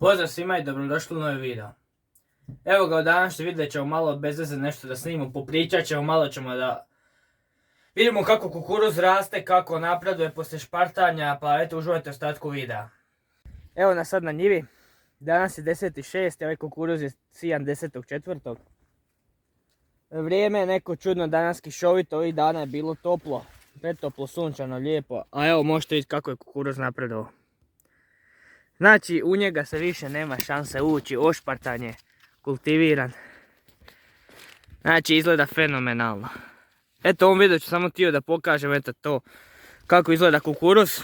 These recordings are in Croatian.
Pozdrav svima i dobrodošli u novi video. Evo ga, od današnje videa ćemo malo bez veze nešto da snimimo, popričat ćemo, malo ćemo da vidimo kako kukuruz raste, kako napreduje poslije špartanja, pa eto uživajte ostatku videa. Evo nas sad na njivi, danas je 10.6, ovaj kukuruz je sijan 10.4. Vrijeme je neko čudno danas kišovito, ovih dana je bilo toplo, pretoplo, sunčano, lijepo, a evo možete vidjeti kako je kukuruz napredovao. Znači, u njega se više nema šanse ući, ošpartan je, kultiviran. Znači, izgleda fenomenalno. Eto, ovom videu ću samo htio da pokažem eto to, kako izgleda kukuruz.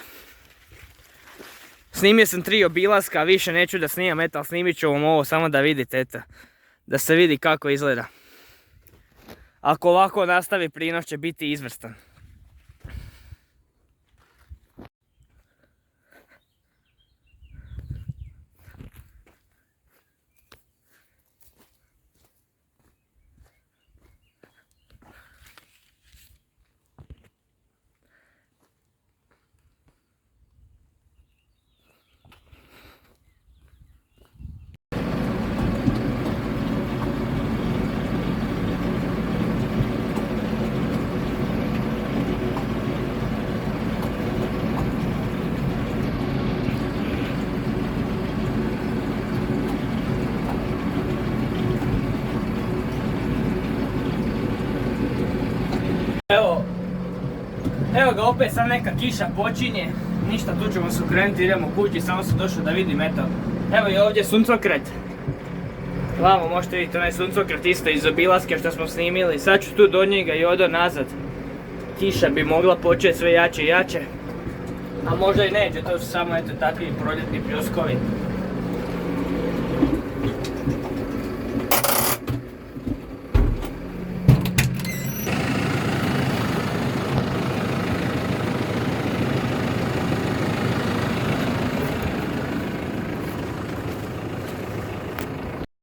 Snimio sam 3 obilaska, više neću da snimam, eto, ali snimit ću vam ovo samo da vidite, eto, da se vidi kako izgleda. Ako ovako nastavi, prinos će biti izvrstan. Evo ga opet, sad neka kiša počinje, ništa, tu ćemo se okrenuti, idemo kući, samo sam došao da vidim, eto. Evo i ovdje suncokret. Vamo možete vidjeti onaj suncokret isto iz obilaske što smo snimili, sad ću tu do njega i odo nazad. Kiša bi mogla početi sve jače i jače, a možda i neće, to su samo eto takvi proljetni pljuskovi.